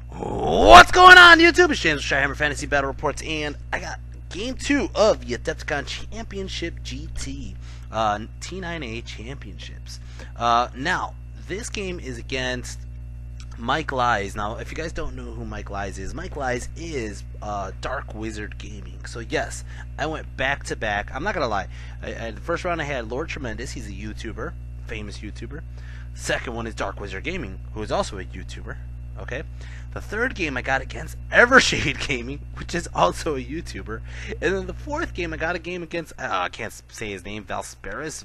What's going on, YouTube? It's James with ChiHammer Fantasy Battle Reports, and I got Game 2 of the Adepticon Championship GT, T9A Championships. Now, this game is against Mike Lies. Now, if you guys don't know who Mike Lies is Dark Wizard Gaming. So, yes, I went back-to-back. I'm not going to lie. The first round I had Lord Tremendous. He's a YouTuber, famous YouTuber. Second one is Dark Wizard Gaming, who is also a YouTuber. Okay, the third game I got against Evershade Gaming, which is also a YouTuber, and then the fourth game I got a game against I can't say his name, Valsarius,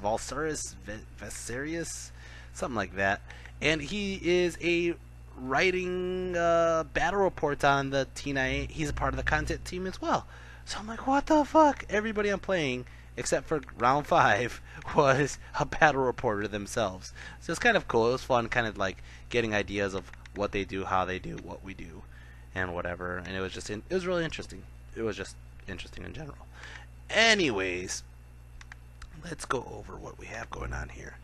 something like that, and he is a writing battle reports on the T9A. He's a part of the content team as well. So I'm like, what the fuck? Everybody I'm playing, except for round 5, was a battle reporter themselves. So it's kind of cool. It was fun, kind of like getting ideas of what they do, how they do, what we do, and whatever. And it was really interesting. It was just interesting in general. Anyways, let's go over what we have going on here.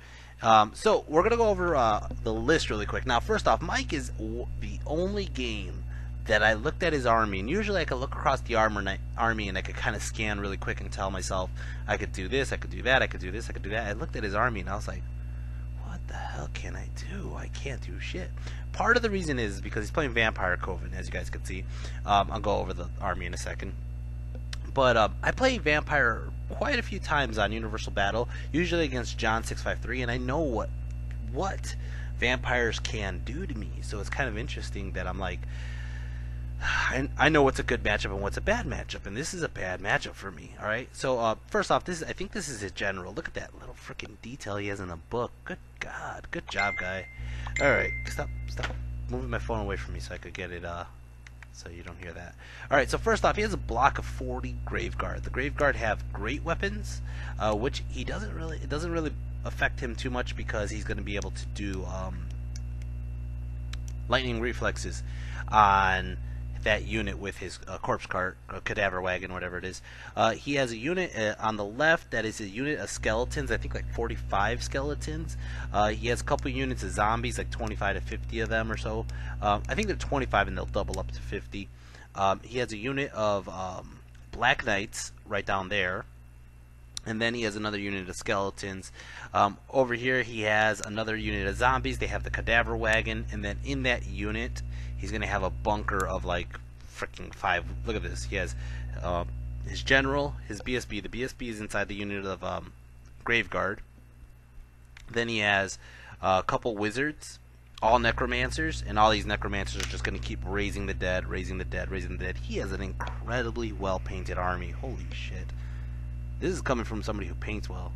So we're gonna go over the list really quick. Now, first off, Mike is the only game that I looked at his army, and usually I could look across the army and I could kind of scan really quick and tell myself I could do this, I could do that, I could do this, I could do that. I looked at his army and I was like, what the hell can I do? I can't do shit. Part of the reason is because he's playing Vampire Coven, as you guys can see. I'll go over the army in a second. But I play Vampire quite a few times on Universal Battle, usually against John 653, and I know what vampires can do to me. So it's kind of interesting that I'm like, I know what's a good matchup and what's a bad matchup, and this is a bad matchup for me. All right. So first off, I think this is his general. Look at that little freaking detail he has in the book. Good God, good job, guy. All right, stop moving my phone away from me so I could get it. So you don't hear that. All right. So first off, he has a block of 40 Graveguard. The Graveguard have great weapons, which it doesn't really affect him too much because he's going to be able to do lightning reflexes on that unit with his corpse cart, cadaver wagon, whatever it is. He has a unit on the left that is a unit of skeletons, I think like 45 skeletons. He has a couple units of zombies, like 25 to 50 of them or so. I think they're 25 and they'll double up to 50. He has a unit of Black Knights right down there. And then he has another unit of skeletons. Over here he has another unit of zombies. They have the cadaver wagon, and then in that unit he's going to have a bunker of like freaking 5. Look at this. He has his general, his BSB. The BSB is inside the unit of Graveguard. Then he has a couple wizards, all necromancers, and all these necromancers are just going to keep raising the dead, raising the dead, raising the dead. He has an incredibly well-painted army. Holy shit. This is coming from somebody who paints well.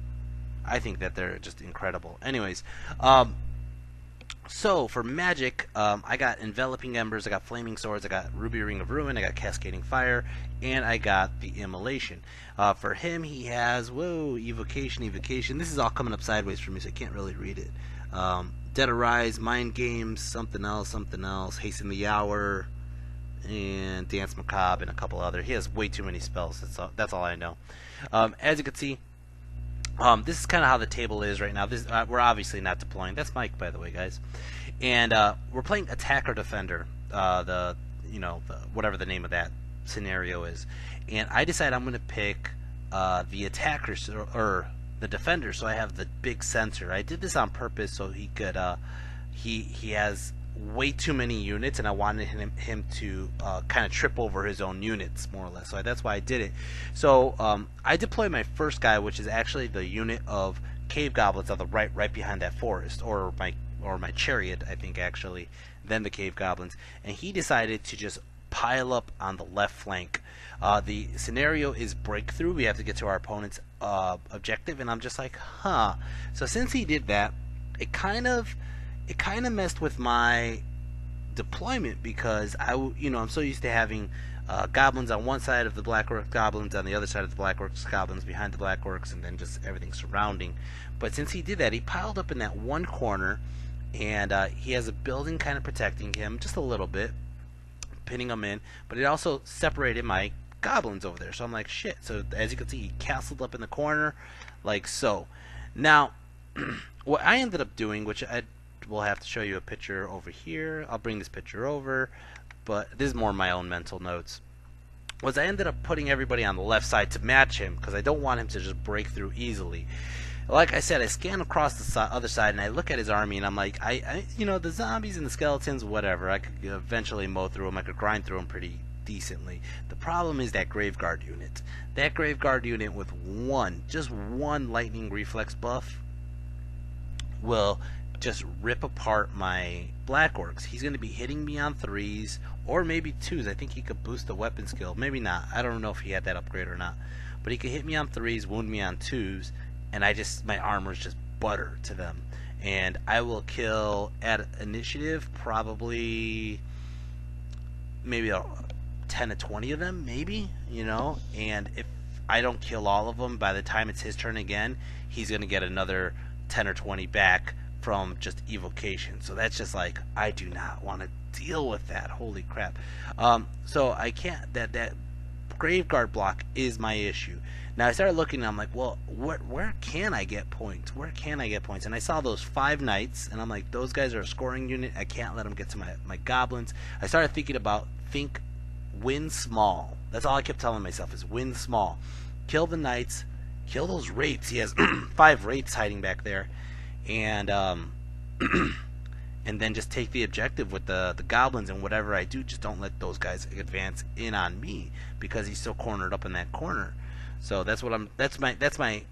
I think that they're just incredible. Anyways, so for magic, I got Enveloping Embers, I got Flaming Swords, I got Ruby Ring of Ruin, I got Cascading Fire, and I got the Immolation. For him, he has, Evocation. This is all coming up sideways for me, so I can't really read it. Dead Arise, Mind Games, something else, Hasten the Hour, and Dance Macabre, and a couple other. He has way too many spells. That's all I know. As you can see, this is kind of how the table is right now. We're obviously not deploying. That's Mike, by the way, guys. And we're playing Attacker Defender. Whatever the name of that scenario is. And I decide I'm going to pick the attackers or the defender, so I have the big sensor. I did this on purpose so he could. He has way too many units, and I wanted him to kind of trip over his own units, more or less. So that's why I did it. So I deploy my first guy, which is actually the unit of cave goblins on the right behind that forest, or my chariot, I think, actually, then the cave goblins. And he decided to just pile up on the left flank. The scenario is breakthrough. We have to get to our opponent's objective, and I'm just like, huh. So since he did that, it kind of messed with my deployment, because I'm so used to having goblins on one side of the Blackworks goblins, on the other side of the Blackworks goblins, behind the Blackworks, and then just everything surrounding. But since he did that, he piled up in that one corner, and he has a building kind of protecting him just a little bit, pinning him in, but it also separated my goblins over there. So I'm like, shit. So as you can see, he castled up in the corner like so. Now what I ended up doing, which I will have to show you a picture over here. I'll bring this picture over. but this is more my own mental notes, was I ended up putting everybody on the left side to match him because I don't want him to just break through easily. Like I said, I scan across the other side and I look at his army and I'm like, you know, the zombies and the skeletons, whatever, I could eventually mow through them. I could grind through them pretty decently. The problem is that Graveguard unit. That Graveguard unit with just one lightning reflex buff will just rip apart my Black Orcs. He's going to be hitting me on 3s or maybe 2s. I think he could boost the weapon skill. Maybe not. I don't know if he had that upgrade or not. But he could hit me on 3s, wound me on 2s, and my armor's just butter to them. And I will kill at initiative probably maybe 10 to 20 of them, maybe, you know. And if I don't kill all of them by the time it's his turn again, he's going to get another 10 or 20 back from just evocation. So that's just like, I do not want to deal with that. Holy crap. So I can't, that Graveguard block is my issue. Now I started looking and I'm like, well, where can I get points? Where can I get points? And I saw those 5 knights and I'm like, those guys are a scoring unit. I can't let them get to my goblins. I started thinking about, win small. That's all I kept telling myself is win small. Kill the knights, kill those wraiths. He has 5 wraiths hiding back there. And and then just take the objective with the goblins, and whatever I do, just don't let those guys advance in on me because he's still cornered up in that corner. So that's my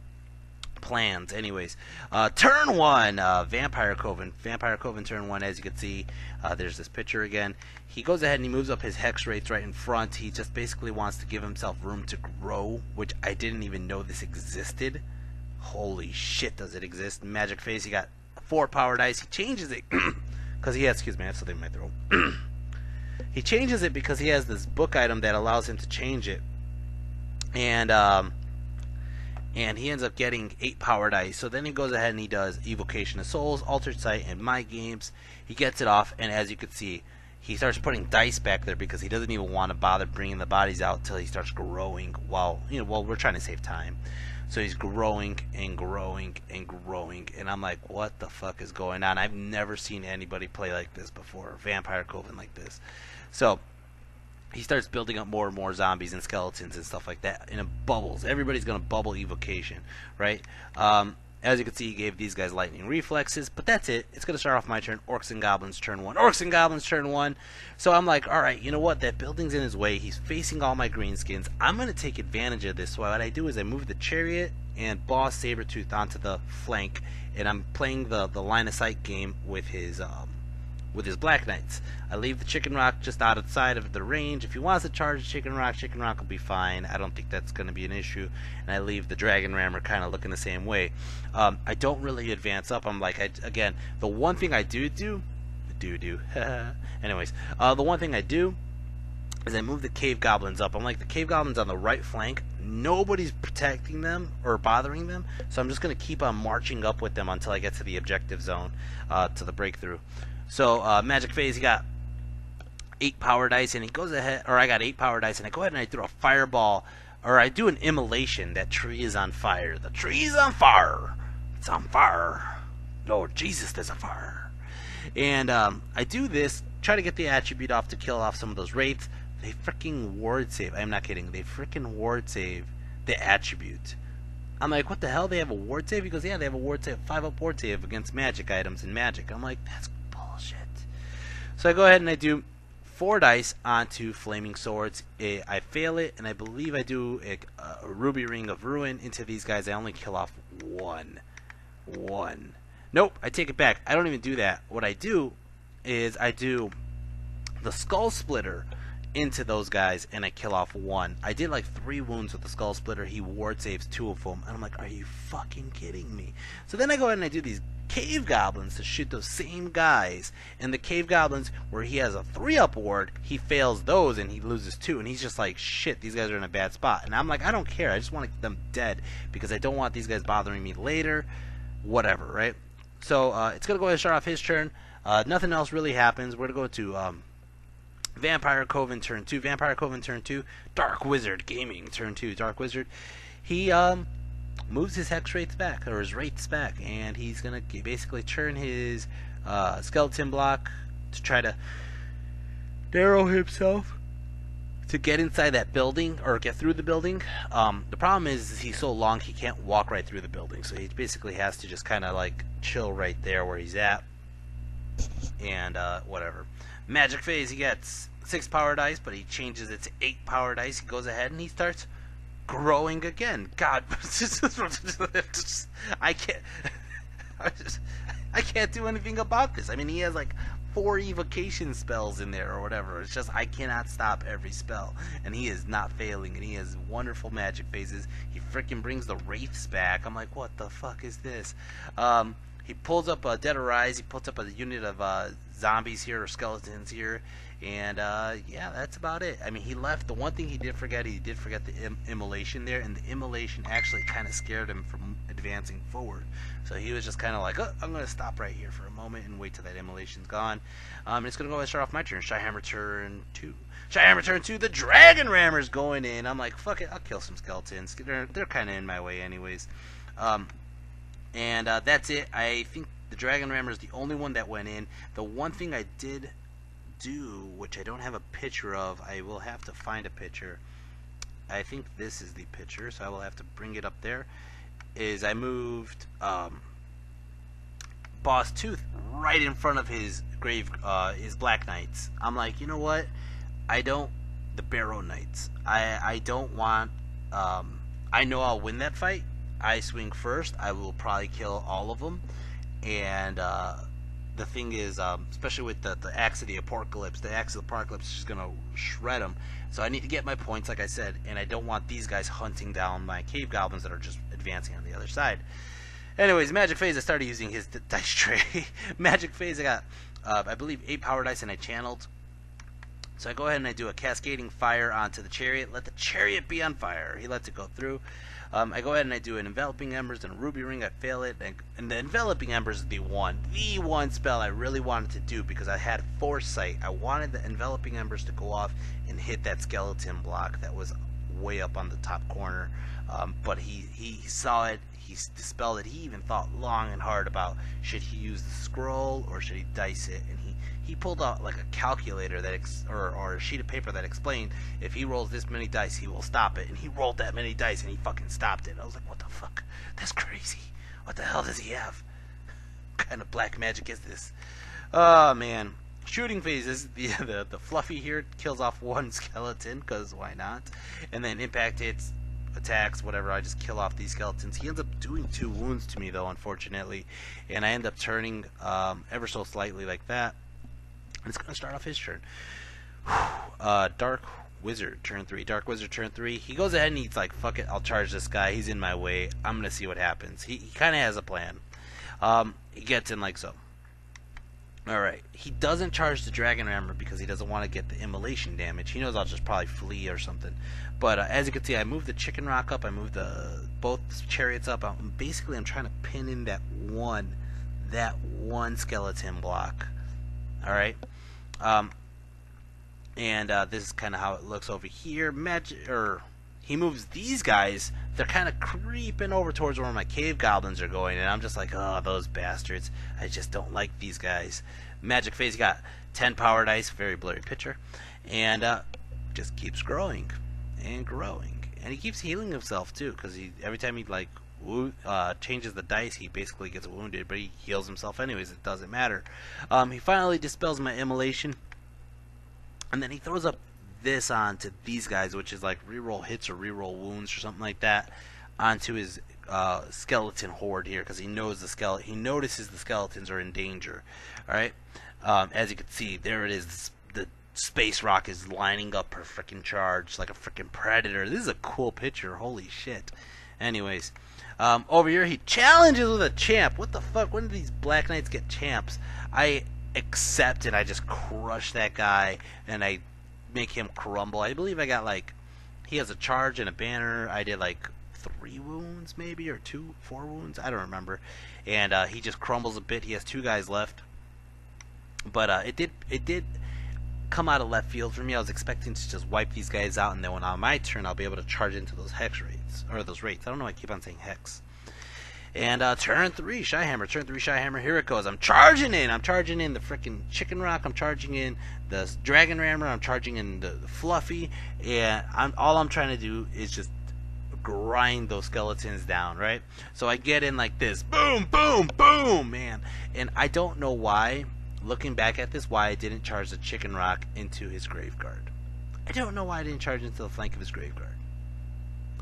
plans. Anyways, turn 1, Vampire Coven. Vampire Coven turn 1, as you can see, there's this picture again. He goes ahead and he moves up his hex rates right in front. He just basically wants to give himself room to grow, which I didn't even know this existed. Holy shit, does it exist? Magic Phase, he got 4 power dice. He changes it because he has, excuse me, I have something in my throat. He changes it because he has this book item that allows him to change it. And he ends up getting 8 power dice. So then he goes ahead and he does Evocation of Souls, Altered Sight, and My Games. He gets it off, and as you can see, he starts putting dice back there because he doesn't even want to bother bringing the bodies out till he starts growing while we're trying to save time. So he's growing and growing and growing, and I'm like, what the fuck is going on? I've never seen anybody play like this before, Vampire Coven like this. So he starts building up more and more zombies and skeletons and stuff like that, and it bubbles. Everybody's going to bubble evocation, right? As you can see, he gave these guys lightning reflexes, but that's it. It's going to start off my turn. Orcs and Goblins turn 1. Orcs and Goblins turn 1. So I'm like, alright, you know what? That building's in his way. He's facing all my greenskins. I'm going to take advantage of this. So what I do is I move the Chariot and Boss Sabretooth onto the flank, and I'm playing the line of sight game with his Black Knights. I leave the Chicken Rock just outside of the range. If he wants to charge Chicken Rock will be fine. I don't think that's going to be an issue. And I leave the Dragon Rammer kind of looking the same way. I don't really advance up. I'm like, again, the one thing I do anyways, the one thing I do is I move the Cave Goblins up. I'm like, the Cave Goblins on the right flank, nobody's protecting them or bothering them, so I'm just going to keep on marching up with them until I get to the objective zone, to the breakthrough. So Magic Phase, he got 8 power dice, and he goes ahead, or I got 8 power dice, and I go ahead and I throw a fireball, or I do an immolation. That tree is on fire. The tree is on fire. It's on fire. Lord Jesus, there's a fire. And I do this, try to get the attribute off to kill off some of those wraiths. They freaking ward save. I'm not kidding. They freaking ward save the attribute. I'm like, what the hell? They have a ward save? He goes, yeah, they have a ward save, 5-up ward save against magic items in Magic. I'm like, that's bullshit. So I go ahead and I do 4 dice onto Flaming Swords. I fail it, and I believe I do a Ruby Ring of Ruin into these guys. I only kill off 1. Nope, I take it back. I don't even do that. What I do is I do the Skull Splitter into those guys, and I kill off 1. I did like 3 wounds with the Skull Splitter. He ward saves 2 of them, and I'm like, are you fucking kidding me? So then I go ahead and I do these Cave Goblins to shoot those same guys, and the Cave Goblins, where he has a 3-up ward, he fails those and he loses 2, and he's just like, shit, these guys are in a bad spot. And I'm like, I don't care, I just want to get them dead because I don't want these guys bothering me later, whatever, right? So it's gonna go ahead and start off his turn. Nothing else really happens. We're gonna go to Vampire Coven turn 2. Vampire Coven turn 2. Dark Wizard Gaming turn 2. Dark Wizard, he moves his hex rates back, or his rates back, and he's gonna basically turn his skeleton block to try to narrow himself to get inside that building or get through the building. The problem is he's so long he can't walk right through the building, so he basically has to just kind of like chill right there where he's at. And whatever. Magic phase, he gets 6 power dice, but he changes it to 8 power dice. He goes ahead and he starts growing again. God, I can't. I can't do anything about this. I mean, he has like 4 evocation spells in there or whatever. It's just I cannot stop every spell, and he is not failing. And he has wonderful magic phases. He freaking brings the wraiths back. I'm like, what the fuck is this? He pulls up Dead Arise. He puts up a unit of zombies here or skeletons here, and yeah, that's about it. I mean, he left. The one thing he did forget the immolation there, and the immolation actually kind of scared him from advancing forward. So he was just kind of like, oh, I'm going to stop right here for a moment and wait till that immolation's gone. And it's going to go ahead and start off my turn. ChiHammer turn 2. ChiHammer turn 2. The Dragon Rammer's going in. I'm like, fuck it, I'll kill some skeletons. They're kind of in my way anyways. And that's it. I think the Dragon Rammer is the only one that went in. The one thing I did do, which I don't have a picture of, I will have to find a picture. I think this is the picture, so I will have to bring it up there. Is I moved Boss Tooth right in front of his grave, his Black Knights. I'm like, you know what? The Barrow Knights. I don't want. I know I'll win that fight. I swing first. I will probably kill all of them. And the thing is, especially with the Axe of the Apocalypse is just going to shred them. So I need to get my points, like I said, and I don't want these guys hunting down my cave goblins that are just advancing on the other side. Anyways, Magic Phase, I started using his dice tray. Magic Phase, I got, I believe, 8 power dice, and I channeled. So I go ahead and I do a Cascading Fire onto the Chariot. Let the Chariot be on fire. He lets it go through. I go ahead and I do an Enveloping Embers and a Ruby Ring. I fail it. And the Enveloping Embers is the one spell I really wanted to do because I had foresight. I wanted the Enveloping Embers to go off and hit that skeleton block that was way up on the top corner. But he saw it. He dispelled it. He even thought long and hard about should he use the scroll or should he dice it. And he pulled out like a calculator that or a sheet of paper that explained if he rolls this many dice he will stop it, and he rolled that many dice and he fucking stopped it. I was like, what the fuck? That's crazy. What the hell does he have? What kind of black magic is this? Oh man. Shooting phases, the fluffy here kills off 1 skeleton because why not? And then impact hits, attacks, whatever, I just kill off these skeletons. He ends up doing 2 wounds to me though, unfortunately, and I end up turning ever so slightly like that. And it's going to start off his turn. Dark Wizard, turn 3. Dark Wizard, turn 3. He goes ahead and he's like, fuck it, I'll charge this guy. He's in my way. I'm going to see what happens. He kind of has a plan. He gets in like so. Alright. He doesn't charge the Dragon Rammer because he doesn't want to get the immolation damage. He knows I'll just probably flee or something. But as you can see, I moved the Chicken Rock up. I moved both Chariots up. Basically, I'm trying to pin in that one skeleton block. Alright. This is kind of how it looks over here. He moves these guys. They're kind of creeping over towards where my cave goblins are going, and I'm just like, oh, those bastards. I just don't like these guys. Magic Phase got 10 power dice, very blurry picture, and just keeps growing and growing, and he keeps healing himself too, because every time he like changes the dice, he basically gets wounded, but he heals himself anyways. It doesn't matter. He finally dispels my immolation, and then he throws up this onto these guys, which is like reroll hits or reroll wounds or something like that, onto his skeleton horde here, because he notices the skeletons are in danger. All right, as you can see, there it is. The space rock is lining up her freaking charge like a freaking predator. This is a cool picture. Holy shit. Anyways, over here he challenges with a champ. What the fuck? When do these Black Knights get champs? I accept it. I just crush that guy and I make him crumble. I believe I got like, he has a charge and a banner. I did like 3 wounds maybe, or 4 wounds, I don't remember. And he just crumbles a bit. He has 2 guys left, but it did come out of left field for me. I was expecting to just wipe these guys out, and then when on my turn I'll be able to charge into those hex rates, or those rates. I don't know why I keep on saying hex. And turn 3 ChiHammer, here it goes. I'm charging in the freaking Chicken Rock, I'm charging in the Dragon Rammer, I'm charging in the Fluffy, and all I'm trying to do is just grind those skeletons down, right? So I get in like this, boom, boom, boom, man. And I don't know why, looking back at this, why I didn't charge the Chicken Rock into his Graveguard. I don't know why I didn't charge into the flank of his Graveguard.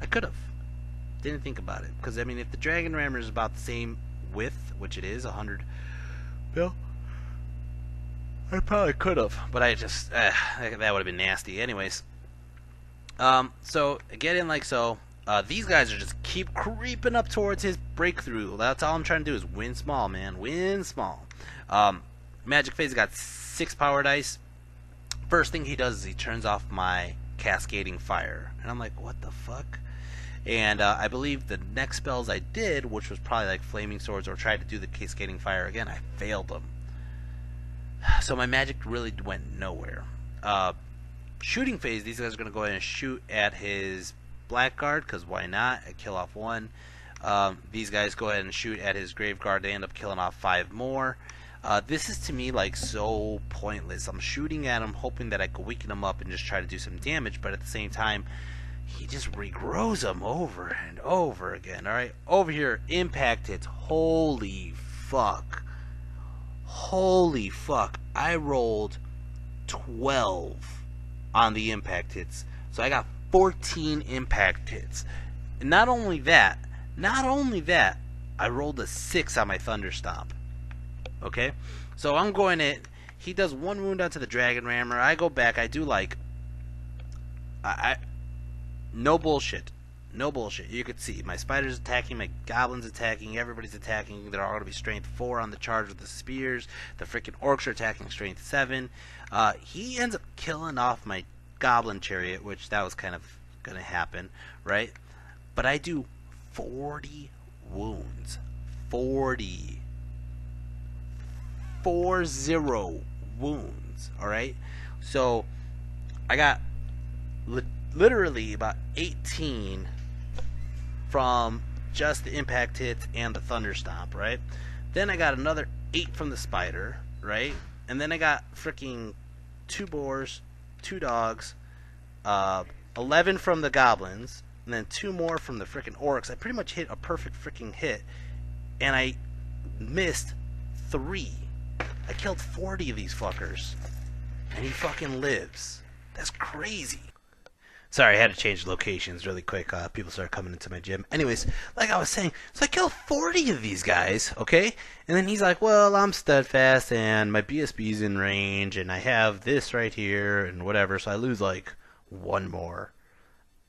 I could have. Didn't think about it. Because, I mean, if the Dragon Rammer is about the same width, which it is, 100 mil, I probably could have. But I just, that would have been nasty. Anyways. So, I get in like so. These guys are just keep creeping up towards his breakthrough. That's all I'm trying to do is win small, man. Win small. Magic Phase got 6 power dice. First thing he does is he turns off my Cascading Fire. And I'm like, what the fuck? And I believe the next spells I did, which was probably like Flaming Swords or tried to do the Cascading Fire again, I failed them. So my magic really went nowhere. Shooting Phase, these guys are going to go ahead and shoot at his Blackguard, because why not? I kill off 1. These guys go ahead and shoot at his Graveguard. They end up killing off 5 more. This is to me like so pointless. I'm shooting at him hoping that I could weaken him up and just try to do some damage, but at the same time he just regrows them over and over again. Alright, over here, impact hits. Holy fuck. Holy fuck. I rolled 12 on the impact hits. So I got 14 impact hits. And not only that, I rolled a 6 on my Thunder Stomp. Okay? So I'm going in. He does 1 wound onto the Dragon Rammer. I go back. I do like... No bullshit. No bullshit. You could see my Spider's attacking, my Goblin's attacking, everybody's attacking. They're all going to be strength 4 on the charge with the spears. The freaking Orcs are attacking strength 7. He ends up killing off my Goblin Chariot, which that was kind of going to happen, right? But I do 40 wounds. 40 wounds, alright? So, I got literally about 18 from just the impact hits and the Thunder Stomp, right? Then I got another 8 from the Spider, right? And then I got freaking 2 boars, 2 dogs, 11 from the Goblins, and then 2 more from the freaking Orcs. I pretty much hit a perfect freaking hit, and I missed 3. I killed 40 of these fuckers, and he fucking lives. That's crazy. Sorry, I had to change locations really quick. People started coming into my gym. Anyways, like I was saying, so I killed 40 of these guys, okay? And then he's like, well, I'm steadfast, and my BSB's in range, and I have this right here, and whatever, so I lose, like, 1 more.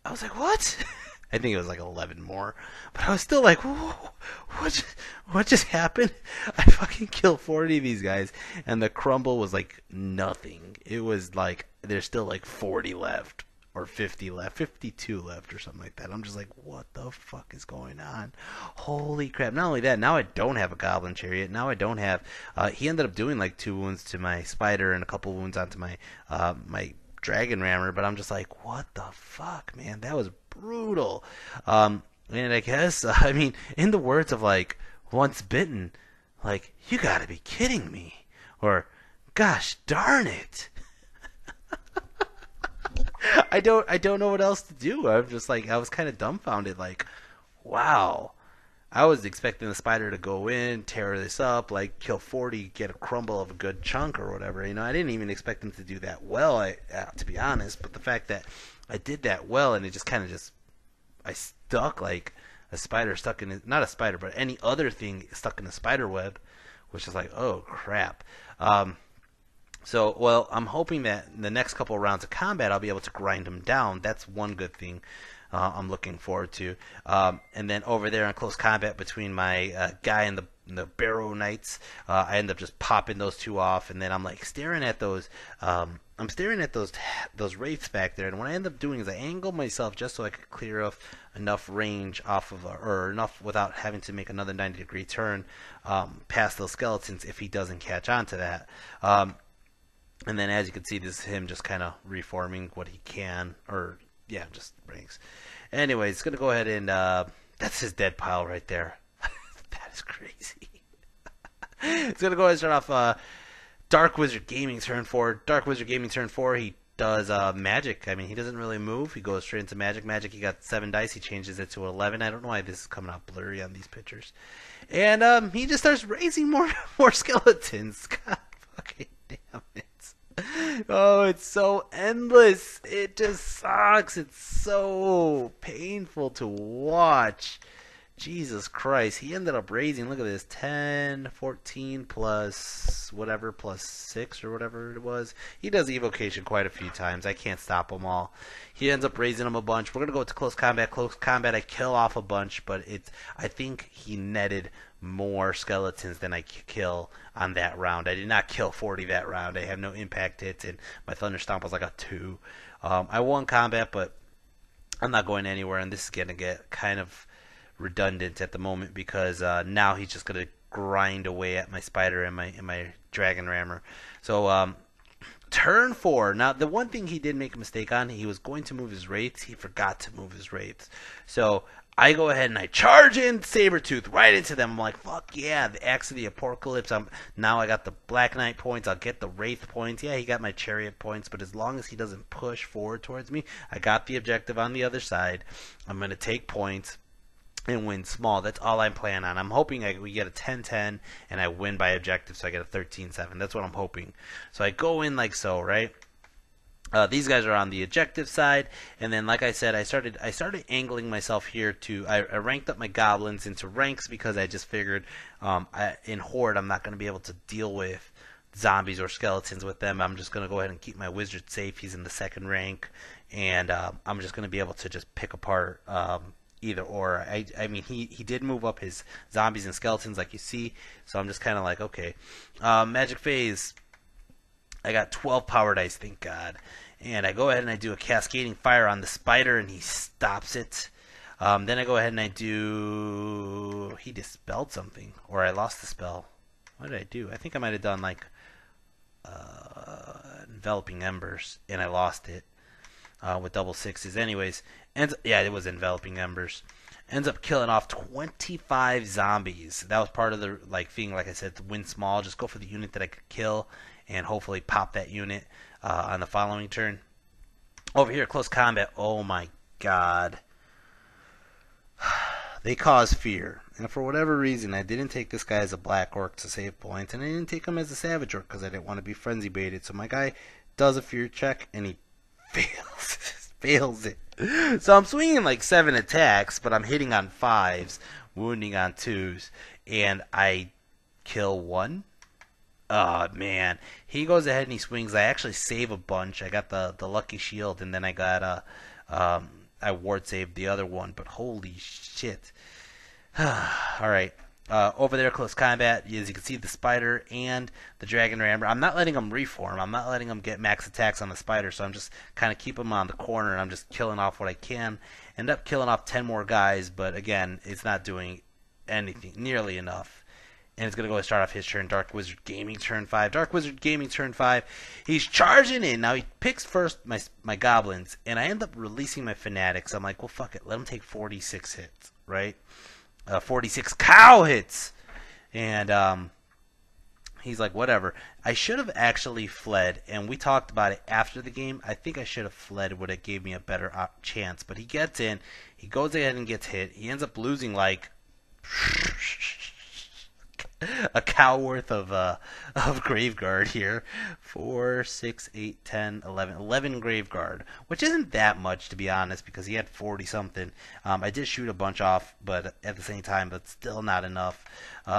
I was like, what? I think it was like 11 more. But I was still like, what just happened? I fucking killed 40 of these guys, and the crumble was like nothing. It was like, there's still like 40 left. Or 50 left, 52 left or something like that. I'm just like, what the fuck is going on? Holy crap. Not only that, now I don't have a Goblin Chariot. Now I don't have... he ended up doing like 2 wounds to my Spider and a couple wounds onto my my Dragon Rammer, but I'm just like, what the fuck, man? That was brutal. And I guess, I mean, in the words of like, Once Bitten, like, you gotta be kidding me. Or, gosh darn it. I don't know what else to do. I'm just like, I was kind of dumbfounded, like, wow. I was expecting the Spider to go in, tear this up, like kill 40, get a crumble of a good chunk or whatever. You know, I didn't even expect him to do that well, to be honest. But the fact that I did that well, and it just kind of just, I stuck like a spider stuck in, not a spider, but any other thing stuck in a spider web, which is like, oh crap. So, well, I'm hoping that in the next couple of rounds of combat, I'll be able to grind them down. That's one good thing I'm looking forward to. And then over there in close combat between my guy and the Barrow Knights, I end up just popping those 2 off, and then I'm like staring at those. I'm staring at those wraiths back there, and what I end up doing is I angle myself just so I could clear off enough range off of, or enough without having to make another 90-degree turn past those skeletons if he doesn't catch on to that. And then, as you can see, this is him just kind of reforming what he can, or yeah, just ranks. Anyways, it's gonna go ahead and that's his dead pile right there. It's crazy. It's going to go ahead and start off Dark Wizard Gaming turn 4. Dark Wizard Gaming turn 4, he does magic. I mean, he doesn't really move. He goes straight into magic. Magic, he got 7 dice. He changes it to 11. I don't know why this is coming out blurry on these pictures. And he just starts raising more skeletons. God fucking damn it. Oh, it's so endless. It just sucks. It's so painful to watch. Jesus Christ. He ended up raising, look at this, 10, 14 plus whatever, plus 6 or whatever it was. He does evocation quite a few times. I can't stop them all. He ends up raising them a bunch. We're going to go to close combat. Close combat, I kill off a bunch, but I think he netted more skeletons than I kill on that round. I did not kill 40 that round. I have no impact hits, and my Thunder Stomp was like a 2. I won combat, but I'm not going anywhere, and this is going to get kind of redundant at the moment because now he's just going to grind away at my spider and my dragon rammer. So turn 4. Now the one thing he did make a mistake on, he was going to move his wraiths. He forgot to move his wraiths. So I go ahead and I charge in Sabretooth right into them. I'm like, fuck yeah, the Axe of the Apocalypse. Now I got the Black Knight points. I'll get the Wraith points. Yeah, he got my Chariot points, but as long as he doesn't push forward towards me, I got the objective on the other side. I'm going to take points and win small. That's all I'm planning on. I'm hoping we get a 10-10 and I win by objective, so I get a 13-7. That's what I'm hoping. So I go in like so, right? These guys are on the objective side, and then like I said, I started angling myself here to I ranked up my goblins into ranks because I just figured in Horde I'm not going to be able to deal with zombies or skeletons with them. I'm just going to go ahead and keep my wizard safe. He's in the 2nd rank, and I'm just going to be able to just pick apart either or. I mean, he did move up his zombies and skeletons like you see, so I'm just kind of like, okay. Magic phase, I got 12 power dice, thank God. And I go ahead and I do a cascading fire on the spider, and he stops it. Then I go ahead and I do... He dispelled something, or I lost the spell. What did I do? I think I might have done like Enveloping Embers, and I lost it. With double 6s. Anyways, yeah, it was Enveloping Embers. Ends up killing off 25 zombies. That was part of the thing, like I said, to win small. Just go for the unit that I could kill and hopefully pop that unit on the following turn. Over here, close combat. Oh my God. They cause fear. And for whatever reason, I didn't take this guy as a black orc to save points, and I didn't take him as a savage orc because I didn't want to be frenzy baited. So my guy does a fear check, and he fails it. So I'm swinging like 7 attacks, but I'm hitting on 5s, wounding on 2s, and I kill 1. Oh man, he goes ahead and he swings. I actually save a bunch. I got the lucky shield, and then I got I ward saved the other one. But holy shit! All right. Over there, close combat, as you can see, the spider and the dragon rammer. I'm not letting them reform. I'm not letting them get max attacks on the spider, so I'm just kind of keep them on the corner, and I'm just killing off what I can. End up killing off 10 more guys, but again, it's not doing anything nearly enough. And it's going to go and start off his turn. Dark Wizard Gaming turn 5. Dark Wizard Gaming turn 5. He's charging in. Now he picks first my goblins, and I end up releasing my fanatics. I'm like, well, fuck it. Let him take 46 hits, right? 46 cow hits. And he's like, whatever. I should have actually fled, and we talked about it after the game. I think I should have fled. It would have gave me a better chance. But he gets in. He goes ahead and gets hit. He ends up losing like a cow worth of Graveguard here. 4, 6, 8, 10, 11. 11 Graveguard, which isn't that much, to be honest, because he had 40 something. I did shoot a bunch off, but at the same time, that's still not enough.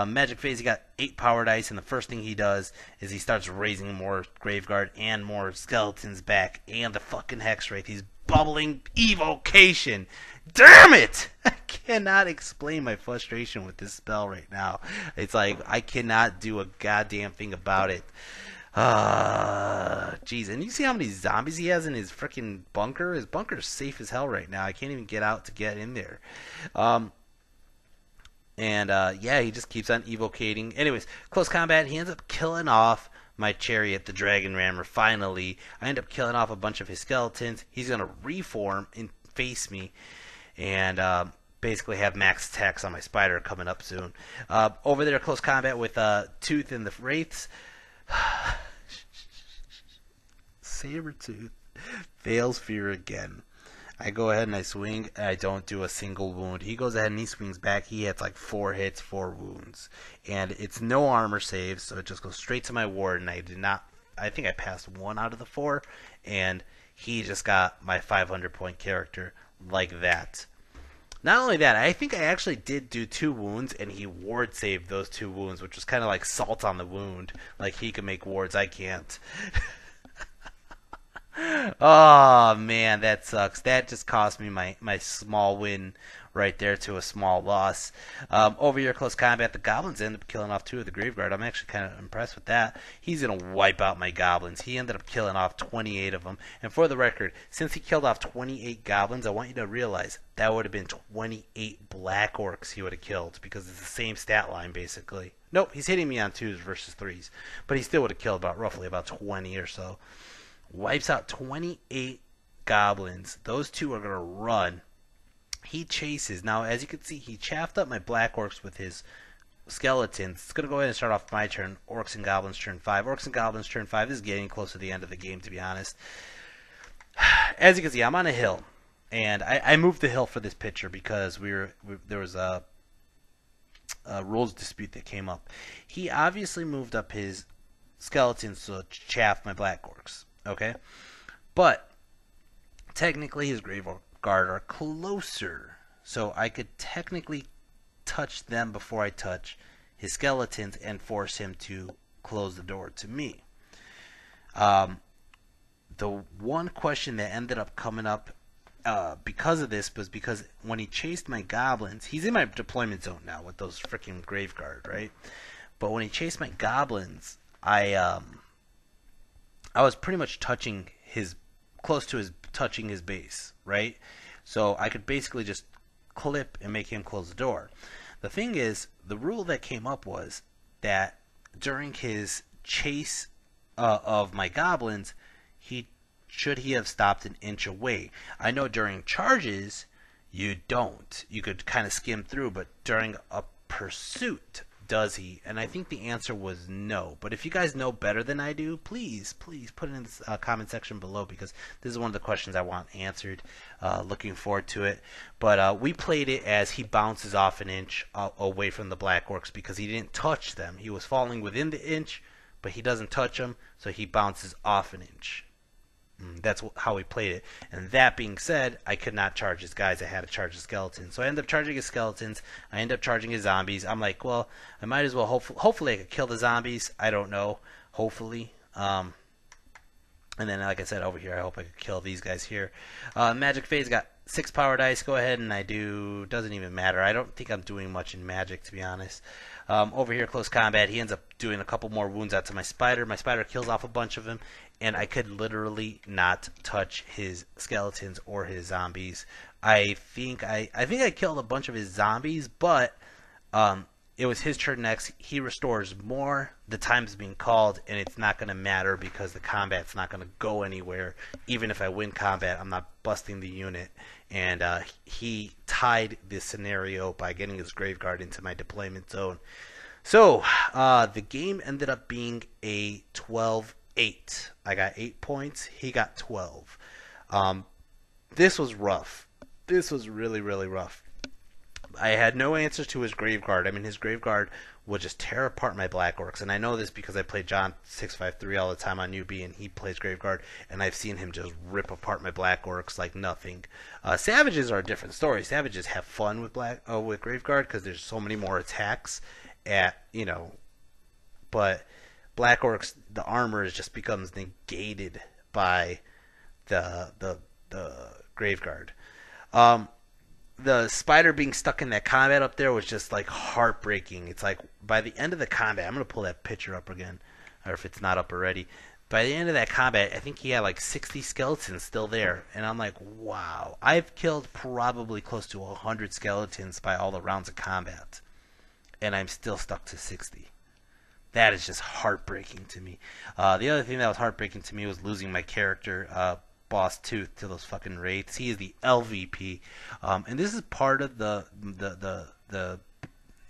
Magic phase, he got 8 power dice, and the first thing he does is he starts raising more Graveguard and more skeletons back, and the fucking Hex Wraith. He's bubbling evocation. Damn it! I cannot explain my frustration with this spell right now. It's like I cannot do a goddamn thing about it. Jeez. And you see how many zombies he has in his freaking bunker? His bunker is safe as hell right now. I can't even get out to get in there. Yeah, he just keeps on evocating. Anyways, close combat. He ends up killing off my chariot, the dragon rammer. Finally, I end up killing off a bunch of his skeletons. He's gonna reform and face me, and basically have max attacks on my spider coming up soon. Over there, close combat with Tooth and the Wraiths. Sabretooth fails fear again. I go ahead and I swing, and I don't do a single wound. He goes ahead and he swings back. He hits like 4 hits, 4 wounds. And it's no armor saves, so it just goes straight to my ward, and I did not... I think I passed 1 out of the 4, and he just got my 500-point character like that. Not only that, I think I actually did do 2 wounds, and he ward saved those 2 wounds, which was kind of like salt on the wound. Like, he can make wards, I can't. Oh, man, that sucks. That just cost me my small win right there to a small loss. Over here, close combat, the goblins end up killing off 2 of the Graveguard. I'm actually kind of impressed with that. He's going to wipe out my goblins. He ended up killing off 28 of them. And for the record, since he killed off 28 goblins, I want you to realize that would have been 28 black orcs he would have killed, because it's the same stat line, basically. Nope, he's hitting me on 2s versus 3s. But he still would have killed roughly about 20 or so. Wipes out 28 goblins. Those 2 are going to run. He chases. Now, as you can see, he chaffed up my black orcs with his skeletons. It's going to go ahead and start off my turn. Orcs and goblins turn 5. Orcs and goblins turn 5. This is getting close to the end of the game, to be honest. As you can see, I'm on a hill. And I moved the hill for this picture because there was a rules dispute that came up. He obviously moved up his skeletons to chaff my black orcs. Okay, but technically his Graveguard are closer, so I could technically touch them before I touch his skeletons and force him to close the door to me. The one question that ended up coming up because of this was because when he chased my goblins, he's in my deployment zone now with those freaking Graveguard, right? But when he chased my goblins, I was pretty much touching his base, right? So I could basically just clip and make him close the door. The thing is, the rule that came up was that during his chase of my goblins, should he have stopped an inch away. I know during charges, you don't. You could kind of skim through, but during a pursuit, does he? And I think the answer was no. But if you guys know better than I do, please put it in the comment section below, because this is one of the questions I want answered. Looking forward to it. But we played it as he bounces off an inch away from the black orcs because he didn't touch them. He was falling within the inch, but he doesn't touch them, so he bounces off an inch. That's how we played it. And that being said, I could not charge his guys. I had to charge his skeletons. So I ended up charging his skeletons. I ended up charging his zombies. I'm like, well, I might as well. Hopefully I could kill the zombies. I don't know. Hopefully. And then, like I said, over here, I hope I could kill these guys here. Magic phase got 6 power dice. Go ahead and I do. Doesn't even matter. I don't think I'm doing much in magic, to be honest. Over here, close combat. He ends up doing a couple more wounds out to my spider. My spider kills off a bunch of them, and I could literally not touch his skeletons or his zombies. I think I killed a bunch of his zombies, but it was his turn next. He restores more. The time's being called, and it's not going to matter because the combat's not going to go anywhere. Even if I win combat, I'm not busting the unit. And he tied this scenario by getting his Graveguard into my deployment zone. So the game ended up being a 12-8. I got 8 points. He got 12. This was rough. This was really, really rough. I had no answer to his Graveguard. I mean, his Graveguard would just tear apart my Black Orcs. And I know this because I play John653 all the time on UB, and he plays Graveguard, and I've seen him just rip apart my Black Orcs like nothing. Savages are a different story. Savages have fun with Graveguard because there's so many more attacks but Black Orcs, the armor just becomes negated by the Graveguard. The spider being stuck in that combat up there was just like heartbreaking. It's like by the end of the combat, I'm going to pull that picture up again, or if it's not up already. By the end of that combat, I think he had like 60 skeletons still there. And I'm like, wow. I've killed probably close to 100 skeletons by all the rounds of combat. And I'm still stuck to 60. That is just heartbreaking to me. The other thing that was heartbreaking to me was losing my character. boss tooth to those fucking wraiths. He is the LVP, and this is part of the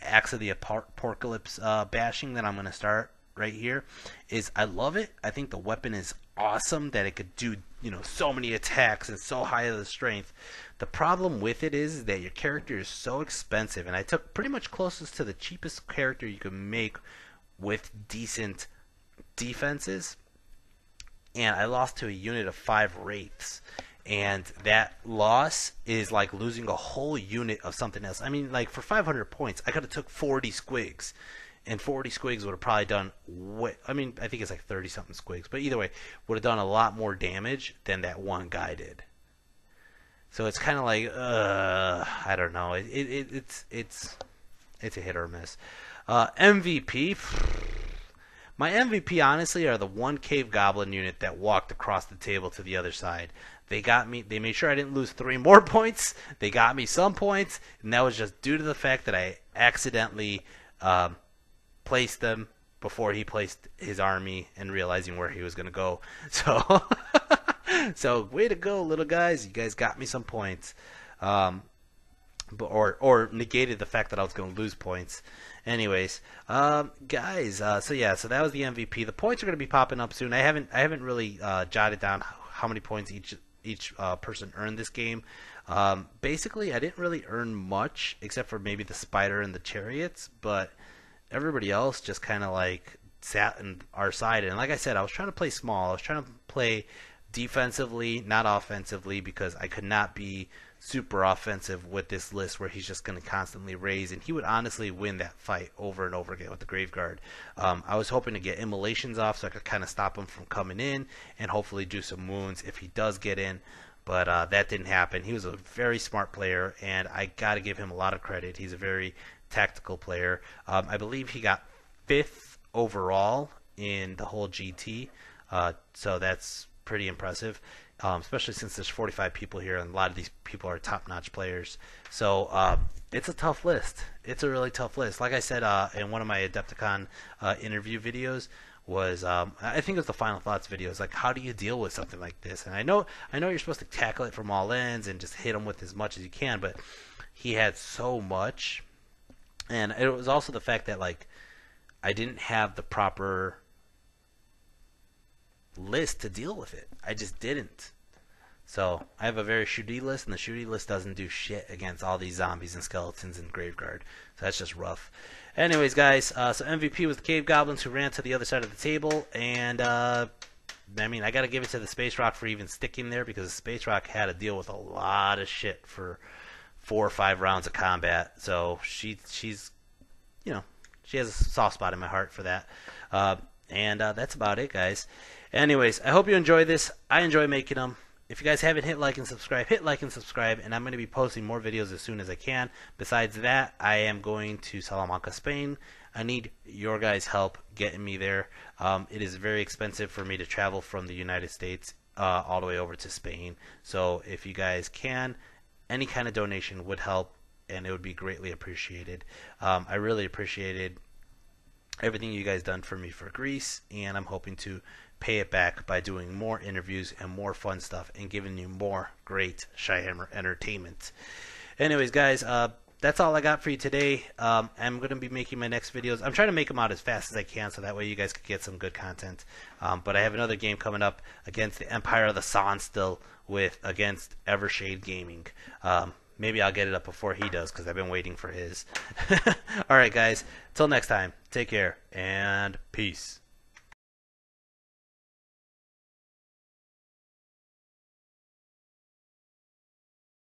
acts of the apocalypse bashing that I'm gonna start right here. Is I love it. I think the weapon is awesome that it could do so many attacks and so high of the strength. The problem with it is that your character is so expensive, and I took pretty much closest to the cheapest character you could make with decent defenses, and I lost to a unit of 5 wraiths, and that loss is like losing a whole unit of something else. I mean, like, for 500 points I could have took 40 squigs, and 40 squigs would have probably done I mean, I think it's like 30 something squigs, but either way would have done a lot more damage than that one guy did. So it's kind of like, I don't know. It's a hit or miss. MVP. My MVP, honestly, are the one cave goblin unit that walked across the table to the other side. They got me. They made sure I didn't lose 3 more points. They got me some points, and that was just due to the fact that I accidentally placed them before he placed his army and realizing where he was going to go. So, so way to go, little guys. You guys got me some points. Or negated the fact that I was going to lose points. Anyways, guys, so that was the MVP. The points are going to be popping up soon. I haven't really jotted down how many points each person earned this game. Basically, I didn't really earn much except for maybe the spider and the chariots, but everybody else just kind of like sat on our side. And like I said, I was trying to play small. I was trying to play defensively, not offensively, because I could not be super offensive with this list where he's just going to constantly raise, and he would honestly win that fight over and over again with the Graveguard. I was hoping to get immolations off so I could kind of stop him from coming in and hopefully do some wounds if he does get in, but that didn't happen. He was a very smart player, and I got to give him a lot of credit. He's a very tactical player. I believe he got 5th overall in the whole GT, so that's pretty impressive. Especially since there's 45 people here, and a lot of these people are top-notch players. So it's a tough list. It's a really tough list. Like I said in one of my Adepticon interview videos, was I think it was the Final Thoughts video. It's like, how do you deal with something like this? And I know you're supposed to tackle it from all ends and just hit him with as much as you can, but he had so much, and it was also the fact that like I didn't have the proper list to deal with it. I just didn't. So I have a very shooty list, and the shooty list doesn't do shit against all these zombies and skeletons and Graveguard. So that's just rough. Anyways, guys, so MVP was the Cave Goblins who ran to the other side of the table, and I mean, I got to give it to the Space Rock for even sticking there, because the Space Rock had to deal with a lot of shit for 4 or 5 rounds of combat. So she's she has a soft spot in my heart for that. And that's about it, guys. Anyways, I hope you enjoy this. I enjoy making them. If you guys haven't hit like and subscribe, hit like and subscribe, and I'm going to be posting more videos as soon as I can. Besides that, I am going to Salamanca, Spain. I need your guys' help getting me there. It is very expensive for me to travel from the United States all the way over to Spain. So if you guys can, any kind of donation would help, and it would be greatly appreciated. I really appreciated everything you guys done for me for Greece, and I'm hoping to pay it back by doing more interviews and more fun stuff and giving you more great ChiHammer entertainment. Anyways, guys, that's all I got for you today. I'm going to be making my next videos. I'm trying to make them out as fast as I can so that way you guys can get some good content. But I have another game coming up against the Empire of the Sun still against Evershade Gaming. Maybe I'll get it up before he does, because I've been waiting for his. Alright, guys. Till next time, take care and peace.